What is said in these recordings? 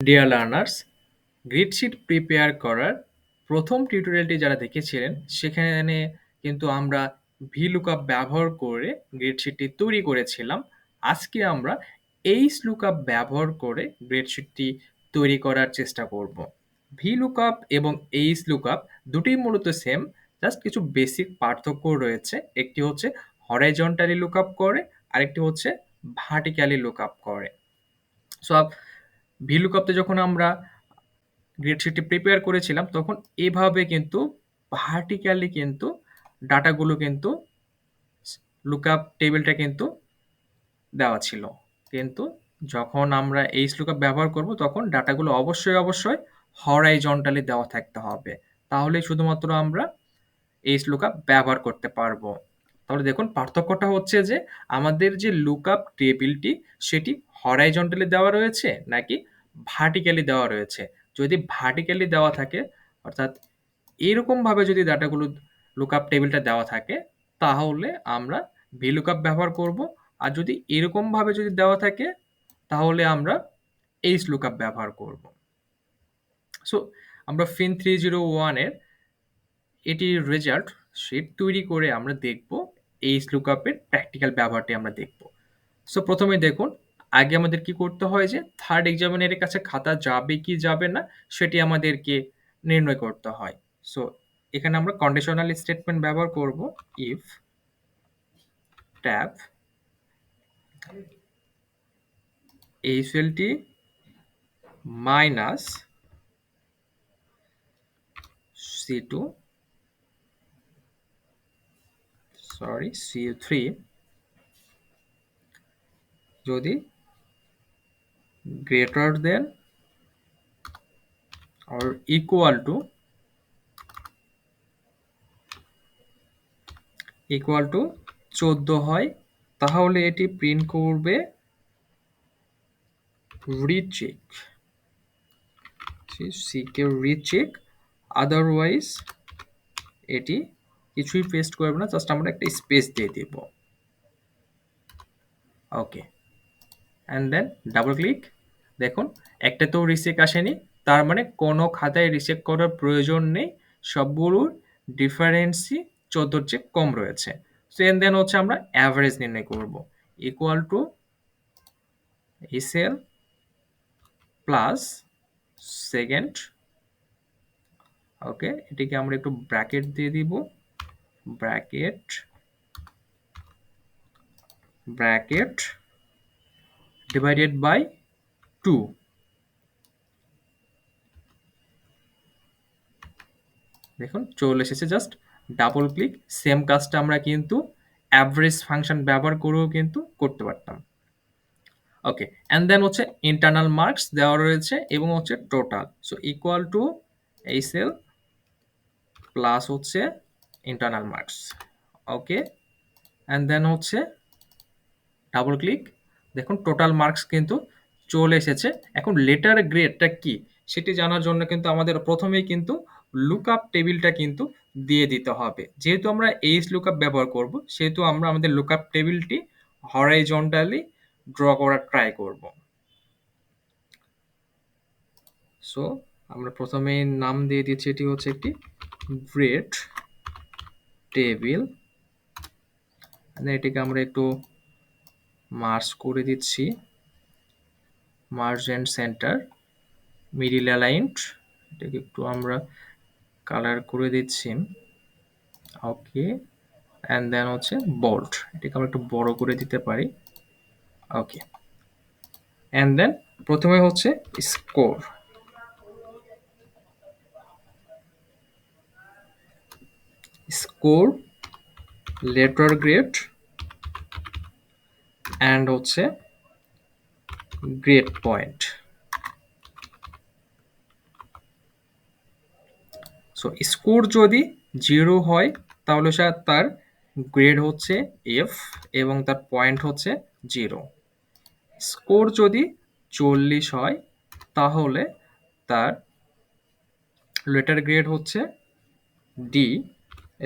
Dear learners, গ্রিডশিট prepare করার প্রথম টিউটোরিয়ালটি যারা দেখেছিলেন সেখানে কিন্তু আমরা VLOOKUP ব্যবহার করে গ্রিডশিটটি তৈরি করেছিলাম। আজকে আমরা HLOOKUP ব্যবহার করে গ্রিডশিটটি তৈরি করার চেষ্টা করব। VLOOKUP এবং HLOOKUP দুটোই মূলত সেম, জাস্ট কিছু বেসিক পার্থক্য রয়েছে। একটি হচ্ছে হরাইজন্টালি লুকআপ করে, আরেকটি হচ্ছে ভার্টিক্যালি লুকআপ করে। সো VLOOKUP তে যখন আমরা গ্রিডশিটটি প্রিপেয়ার করেছিলাম তখন এভাবে কিন্তু ভার্টিক্যালি কিন্তু ডাটাগুলো কিন্তু লুকআপ টেবিলটা কিন্তু দেওয়া ছিল। কিন্তু যখন আমরা HLOOKUP ব্যবহার করব তখন ডাটাগুলো অবশ্যই হরাইজন্টালি দেওয়া থাকতে হবে। তাহলেই শুধুমাত্র আমরা HLOOKUP ব্যবহার করতে পারবো। তাহলে দেখুন পার্থক্যটা হচ্ছে যে আমাদের যে লুকআপ টেবিলটি সেটি হরাইজন্টালি দেওয়া রয়েছে নাকি ভার্টিক্যালি দেওয়া রয়েছে। যদি ভার্টিক্যালি দেওয়া থাকে, অর্থাৎ এরকমভাবে যদি ডাটাগুলো লুকআপ টেবিলটা দেওয়া থাকে তাহলে আমরা VLOOKUP ব্যবহার করব। আর যদি এরকমভাবে যদি দেওয়া থাকে তাহলে আমরা HLOOKUP ব্যবহার করব। সো আমরা ফিন 301 এর এটির রেজাল্ট শিট তৈরি করে আমরা দেখব HLOOKUP এর প্র্যাকটিক্যাল ব্যবহারটি আমরা দেখব। সো প্রথমে দেখুন, আগে আমাদের কি করতে হয় যে থার্ড এক্সামিনারের কাছে খাতা যাবে কি যাবে না সেটি আমাদেরকে নির্ণয় করতে হয়। সো এখানে আমরা কন্ডিশনাল স্টেটমেন্ট ব্যবহার করব। If tab HLT minus C2 CU3 যদি greater than or equal to 14 হয় তাহলে এটি প্রিন্ট করবে রিচেক, সিকে রিচেক, আদারওয়াইজ এটি কিছুই পেস্ট করবে না, জাস্ট আমরা একটা স্পেস দিয়ে দেব। ওকে, অ্যান্ড দেন ডাবল ক্লিক। দেখুন একটাতেও রিচেক আসেনি, তার মানে কোনো খাতায় রিচেক করার প্রয়োজন নেই, সবগুলোর ডিফারেন্সই 14 চেয়ে কম রয়েছে। সো এন্ড দেন হচ্ছে আমরা অ্যাভারেজ নির্ণয় করব, equal to SL plus second. Okay, এটিকে আমরা একটু ব্র্যাকেট দিয়ে দিব, ব্র্যাকেট ডিভাইডেড বাই 2। দেখুন চলে এসেছে, জাস্ট ডাবল ক্লিক। সেম কাজটা আমরা কিন্তু অ্যাভারেজ ফাংশন ব্যবহার করেও কিন্তু করতে পারতাম। ওকে, অ্যান্ড দেন হচ্ছে ইন্টারনাল মার্কস দেওয়া রয়েছে এবং হচ্ছে total. So equal to HL plus হচ্ছে internal marks. Okay, and then হচ্ছে ডাবল ক্লিক। দেখুন টোটাল মার্কস কিন্তু চলে এসেছে। এখন লেটার গ্রেডটা কি সেটি জানার জন্য কিন্তু আমাদের প্রথমেই কিন্তু লুকআপ টেবিলটা কিন্তু দিয়ে দিতে হবে। যেহেতু আমরা HLOOKUP ব্যবহার করব সেহেতু আমরা আমাদের লুকআপ টেবিলটি হরাইজন্টালি ড্র করার ট্রাই করব। সো আমরা প্রথমে নাম দিয়ে দিচ্ছি, এটি হচ্ছে একটি গ্রেড টেবিল। এটিকে আমরা একটু মার্জ করে দিচ্ছি, merge and center, middle aligned, এটাকে একটু আমরা কালার করে দিচ্ছি। ওকে, অ্যান্ড দেন হচ্ছে বোল্ড, এটাকে আমরা একটু বড় করে দিতে পারি। ওকে, অ্যান্ড দেন প্রথমে হচ্ছে স্কোর, লেটার গ্রেড অ্যান্ড হচ্ছে গ্রেড পয়েন্ট। সো স্কোর যদি 0 হয় তাহলে তার গ্রেড হচ্ছে F এবং তার পয়েন্ট হচ্ছে 0। স্কোর যদি 40 হয় তাহলে তার লেটার গ্রেড হচ্ছে D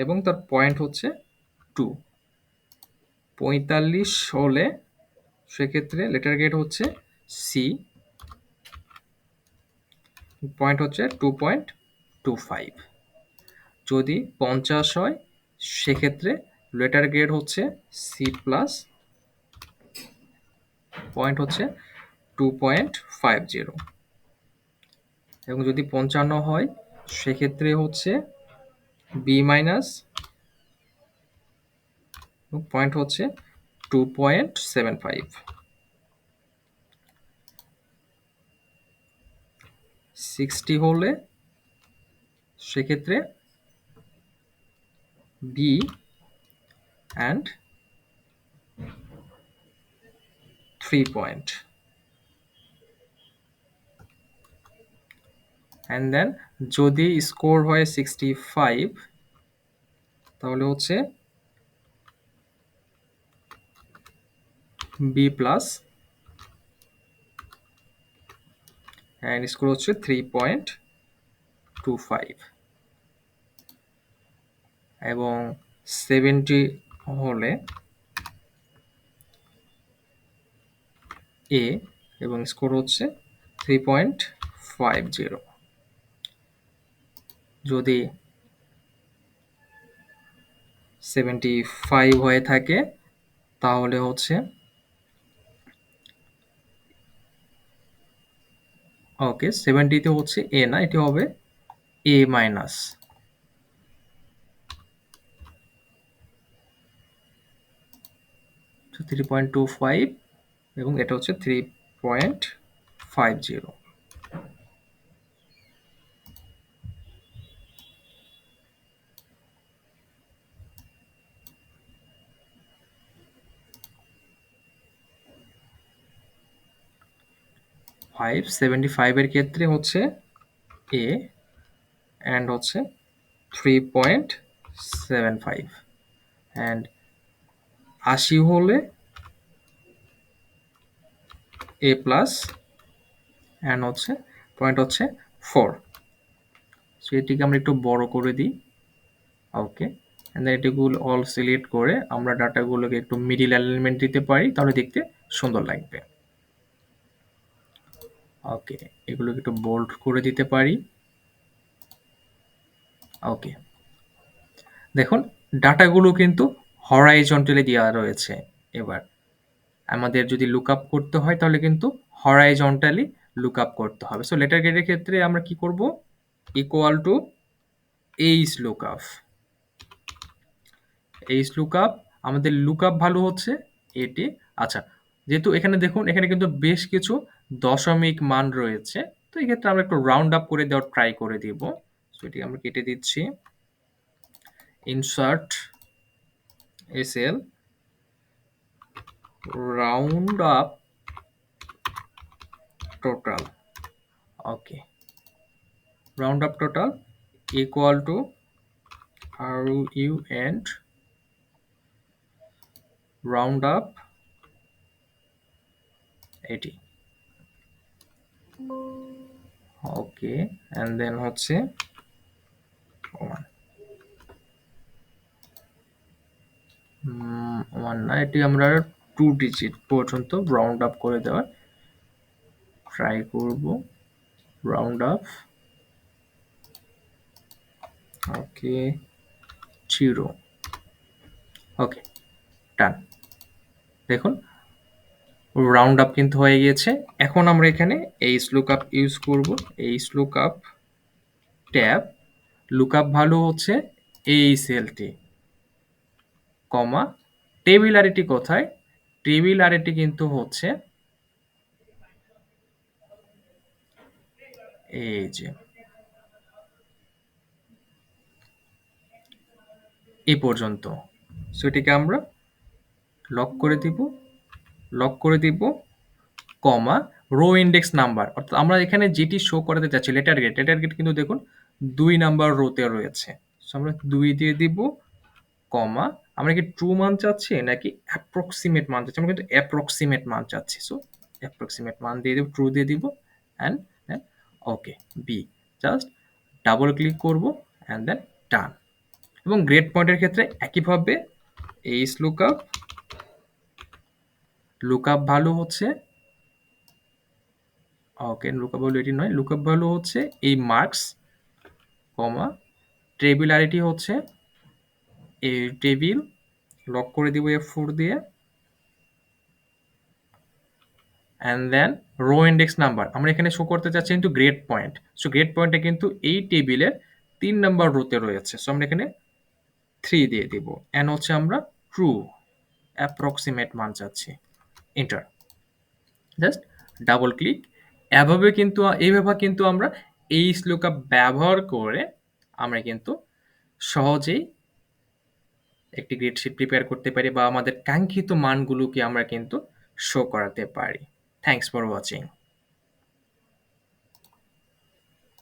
এবং তার পয়েন্ট হচ্ছে 2। 45 হলে সেক্ষেত্রে লেটার গ্রেড হচ্ছে C পয়েন্ট হচ্ছে 2.25। যদি 50 হয় সেক্ষেত্রে লেটার গ্রেড হচ্ছে সি প্লাস, পয়েন্ট হচ্ছে 2.50। এবং যদি 55 হয় সেক্ষেত্রে হচ্ছে বি মাইনাস, পয়েন্ট হচ্ছে 2.75। 60 হলে সেক্ষেত্রে B and 3 point. And then যদি স্কোর হয় 65 তাহলে হচ্ছে বি প্লাস, অ্যান্ড স্কোর হচ্ছে 3.25। এবং 70 হলে এ এবং স্কোর হচ্ছে 3.50। যদি 75 হয়ে থাকে তাহলে হচ্ছে ওকে, 70তে হচ্ছে এ না, এটি হবে এ মাইনাস। তো 3.25 এবং এটা হচ্ছে 3.50। 575 এর ক্ষেত্রে হচ্ছে এ অ্যান্ড হচ্ছে 3.75। অ্যান্ড 80 হলে এ প্লাস অ্যান্ড হচ্ছে পয়েন্ট হচ্ছে 4। সো এটিকে আমরা একটু বড় করে দিই। ওকে, অ্যান্ড এটিগুলো অল সিলেক্ট করে আমরা ডাটাগুলোকে একটু মিডিল অ্যালাইনমেন্ট দিতে পারি, তাহলে দেখতে সুন্দর লাগবে। ওকে, এগুলোকে একটু বোল্ড করে দিতে পারি। ওকে, দেখুন ডাটাগুলো কিন্তু হরাইজন্টালি দেওয়া রয়েছে। এবার আমাদের যদি লুক আপ করতে হয় তাহলে কিন্তু হরাইজন্টালি লুক আপ করতে হবে। সো লেটার গ্রেডের ক্ষেত্রে আমরা কি করব, equal two H look up. H look up, আমাদের লুক আপ ভ্যালু হচ্ছে এটি। আচ্ছা, যেহেতু এখানে দেখুন এখানে কিন্তু বেশ কিছু দশমিক মান রয়েছে, তো এই ক্ষেত্রে আমরা একটু রাউন্ড আপ করে দেওয়ার ট্রাই করে দিব। সো এটি আমরা কেটে দিচ্ছি। Insert SL, round up total. Okay, round up total equal to round round up 80। Okay, and then হচ্ছে 1 না, এটি আমরা 2 ডিজিট পর্যন্ত রাউন্ড আপ করে দেওয়ার ট্রাই করব। রাউন্ড আপ, ওকে 0। ওকে, ডান। দেখুন রাউন্ড আপ কিন্তু হয়ে গিয়েছে। এখন আমরা এখানে এইচ লুকআপ ইউজ করব। H lookup tab, lookup value হচ্ছে এই সেলটি, কমা টেবিলারিটি কোথায়, টেবিলারিটি কিন্তু হচ্ছে এই যে এই পর্যন্ত। সো এটিকে আমরা লক করে দিব, লক করে দিব, কমা রো ইন্ডেক্স নাম্বার, অর্থাৎ আমরা এখানে যেটি শো করাতে চাচ্ছি লেটার গেট, লেটার গেট কিন্তু দেখুন 2 নাম্বার রোতে রয়েছে। সো আমরা 2 দিয়ে দিব, কমা আমরা কি ট্রু মান চাচ্ছি নাকি অ্যাপ্রক্সিমেট মান চাচ্ছি, আমরা কিন্তু অ্যাপ্রক্সিমেট মান চাচ্ছি। সো অ্যাপ্রক্সিমেট মান দিয়ে দেব, ট্রু দিয়ে দিব, and then okay B, just double click করব অ্যান্ড দেন ডান। এবং গ্রেড পয়েন্টের ক্ষেত্রে একইভাবে এইচ লুকআপ, লুকআপ ভ্যালু হচ্ছে ওকে, লুকআপ ভ্যালু এটি নয়। লুকআপ ভ্যালু হচ্ছে এই মার্কস, কমা, টেবিলারিটি হচ্ছে এই টেবিল, লক করে দিব F4 দিয়ে, and then row index number আমরা এখানে শো করতে চাচ্ছি কিন্তু গ্রেড পয়েন্ট। সো গ্রেড পয়েন্টটা কিন্তু এই টেবিলের 3 নাম্বার রোতে রয়েছে। সো আমরা এখানে 3 দিয়ে দিব। অ্যান্ড হচ্ছে আমরা ট্রু অ্যাপ্রক্সিমেট মান চাচ্ছি। এন্টার। Just double click. এইভাবে কিন্তু আমরা এই লুকআপ ব্যবহার করে আমরা কিন্তু সহজেই একটি গ্রিড শিট প্রিপেয়ার করতে পারি বা আমাদের কাঙ্ক্ষিত মানগুলোকে আমরা কিন্তু শো করাতে পারি। Thanks for watching.